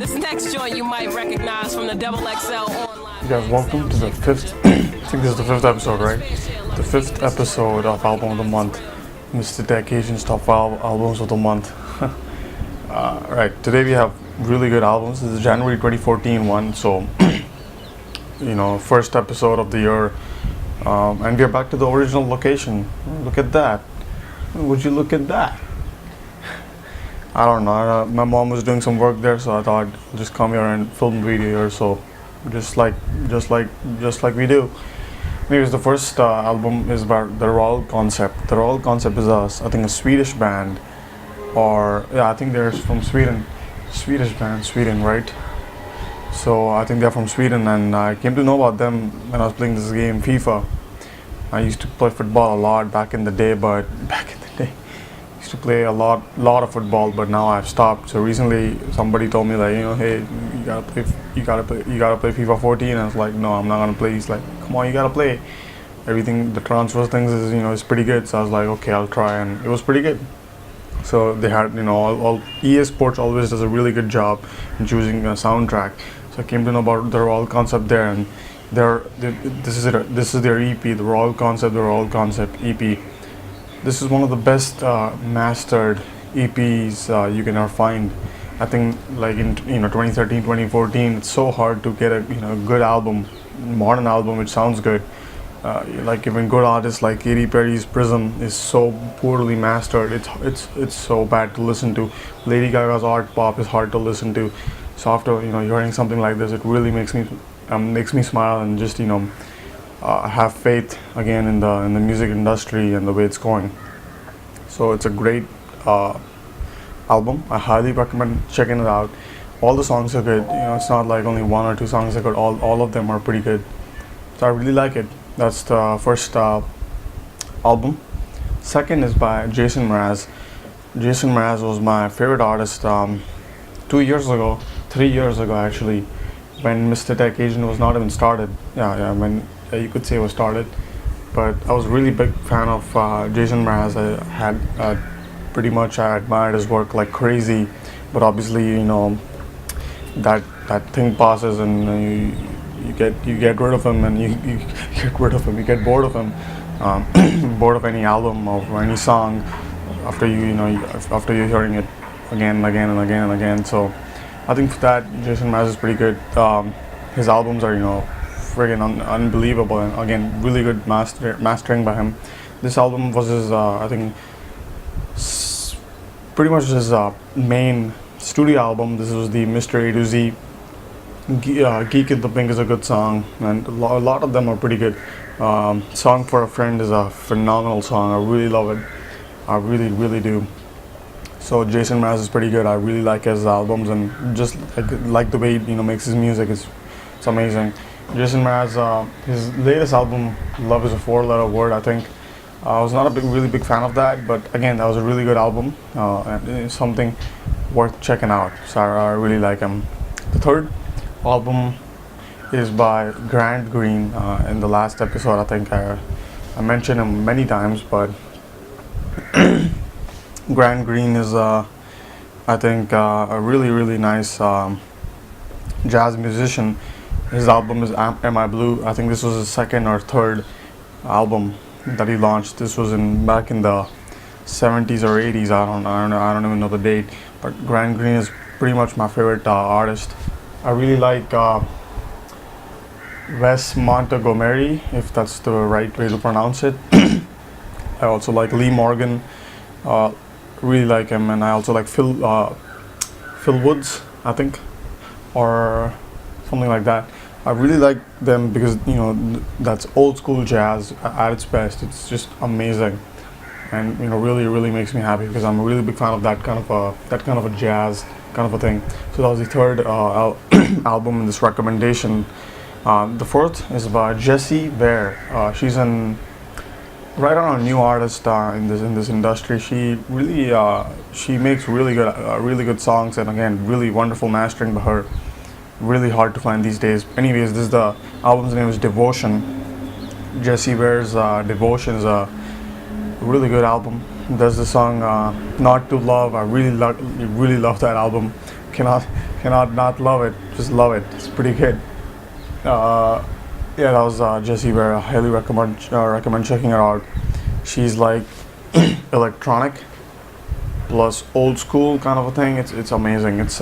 This next joint you might recognize from the Double XL online. You guys, welcome to the fifth, I think this is the fifth episode, right? The fifth episode of Album of the Month, Mr.Tech Agent's Top 5 Albums of the Month. Right, today we have really good albums. This is January 2014 one, so, first episode of the year. And we are back to the original location. Look at that. Would you look at that? I don't know. My mom was doing some work there, so I thought I'll just come here and film a video here. So, just like we do. Anyways, the first album is about the Royal Concept. The Royal Concept is I think a Swedish band, I think they're from Sweden. Swedish band, Sweden, right? So I think they're from Sweden, and I came to know about them when I was playing this game, FIFA. I used to play football a lot back in the day, I used to play a lot of football, but now I've stopped. So recently somebody told me like, hey, you gotta play FIFA 14, and I was like, no, I'm not gonna play. He's like, come on, you gotta play. Everything, the transfer things is pretty good. So I was like, okay, I'll try, and it was pretty good. So they had all EA Sports always does a really good job in choosing a soundtrack. So I came to know about the Royal Concept there, and this is their EP, the Royal Concept EP. This is one of the best mastered EPs you can ever find. I think like in 2013, 2014, it's so hard to get a good album, modern album which sounds good. Like even good artists like Katy Perry's Prism is so poorly mastered. It's so bad to listen to. Lady Gaga's Art Pop is hard to listen to. So after hearing something like this, it really makes me smile and just have faith again in the music industry and the way it's going. So it's a great album. I highly recommend checking it out. All the songs are good. It's not like only one or two songs are good. All of them are pretty good. So I really like it. That's the first album. Second is by Jason Mraz. Jason Mraz was my favorite artist 3 years ago actually, when Mr.Tech Agent was not even started. When you could say it was started. But I was really big fan of Jason Mraz. I had I admired his work like crazy. But obviously, that thing passes, and you get rid of him, and you get bored of him, bored of any album or any song after after you're hearing it again and again. So I think for that, Jason Mraz is pretty good. His albums are friggin' unbelievable, and again really good mastering by him. This album was his I think pretty much his main studio album. This was the Mr. A to Z. Geek in the Pink is a good song, and a lot of them are pretty good. Song for a Friend is a phenomenal song. I really love it. I really do. So Jason Mraz is pretty good. I really like his albums, and just like the way he makes his music. It's amazing. Jason Mraz, his latest album, Love is a Four-Letter Word, I think. I was not a really big fan of that, but again, that was a really good album, and it's something worth checking out. So I really like him. The third album is by Grant Green. In the last episode, I think I mentioned him many times, but Grant Green is I think a really nice jazz musician. His album is Am I Blue? I think this was his second or third album that he launched. This was back in the 70s or 80s. I don't even know the date. But Grant Green is pretty much my favorite artist. I really like Wes Montgomery, if that's the right way to pronounce it. I also like Lee Morgan. Really like him, and I also like Phil Woods, I think, or something like that. I really like them because that's old school jazz at its best. It's just amazing, and really makes me happy because I'm a really big fan of that kind of a jazz kind of a thing. So that was the third album in this recommendation. The fourth is by Jessie, Ware. She's right on a new artist in this industry. She makes really good songs, and again, really wonderful mastering by her. Really hard to find these days. Anyways, the album's name is Devotion. Jessie Ware's Devotion is a really good album. There's the song Not to Love. I really love that album. cannot not love it. Just love it. It's pretty good. Yeah, that was Jessie Ware. I highly recommend checking her out. She's like electronic plus old school kind of a thing. It's amazing. It's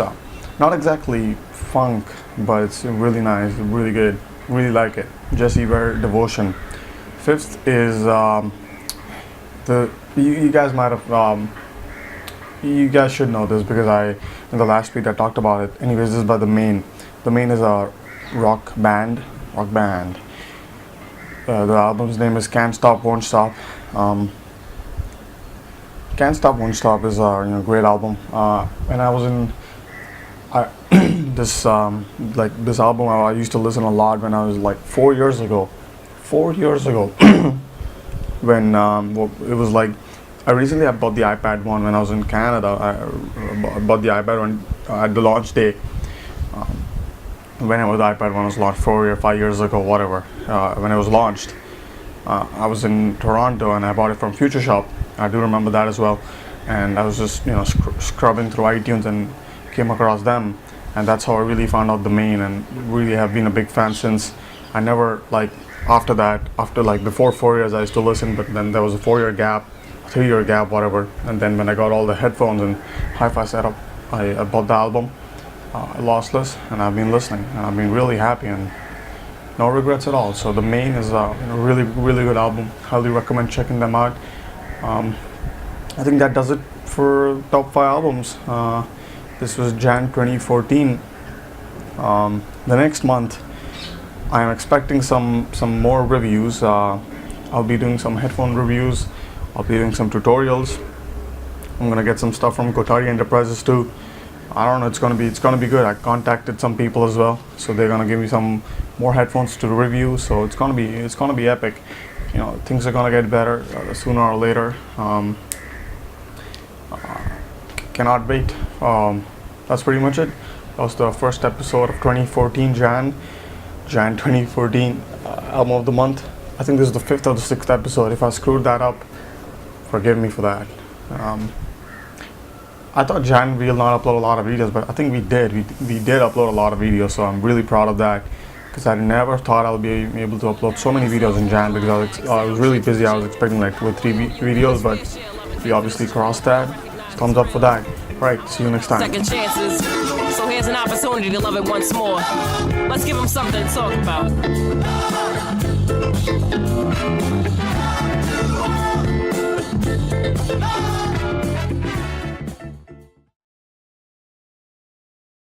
not exactly funk, but it's really nice, really good. Really like it. Jessie Ware, Devotion. Fifth is you guys might have you guys should know this because in the last week I talked about it. Anyways, this is by the Maine. The Maine is a rock band. The album's name is Can't Stop, Won't Stop. Can't Stop, Won't Stop is a great album. And I was in this this album I used to listen a lot when I was like 4 years ago. 4 years ago, when it was like I bought the iPad 1 when I was in Canada. I bought the iPad 1 at the launch day. Whenever the iPad 1 was launched 4 or 5 years ago, whatever, when it was launched, I was in Toronto and I bought it from Future Shop. I do remember that as well. And I was just scrubbing through iTunes and came across them, and that's how I really found out the Maine, and really have been a big fan since. I never after before 4 years I used to listen, but then there was a 4-year gap, 3-year gap, whatever. And then when I got all the headphones and hi-fi setup, I bought the album. Lossless, and I've been listening, and I've been really happy and no regrets at all. So the Maine is a really good album. Highly recommend checking them out. I think that does it for top 5 albums. This was Jan 2014. The next month I am expecting some more reviews. I'll be doing some headphone reviews. I'll be doing some tutorials. I'm gonna get some stuff from Kotari Enterprises too. I don't know, it's gonna be good. I contacted some people as well, so they're gonna give me some more headphones to review. So it's gonna be epic. Things are gonna get better sooner or later. Cannot wait. That's pretty much it. That was the first episode of 2014 Jan 2014 album of the month. I think this is the 5th or the 6th episode. If I screwed that up, forgive me for that. I thought Jan will not upload a lot of videos, but I think we did. We did upload a lot of videos, so I'm really proud of that, because I never thought I'll be able to upload so many videos in Jan, because I was really busy. I was expecting like 2 or 3 videos, but we obviously crossed that. Thumbs up for that. Right, see you next time. Second chances. So here's an opportunity to love it once more. Let's give them something to talk about.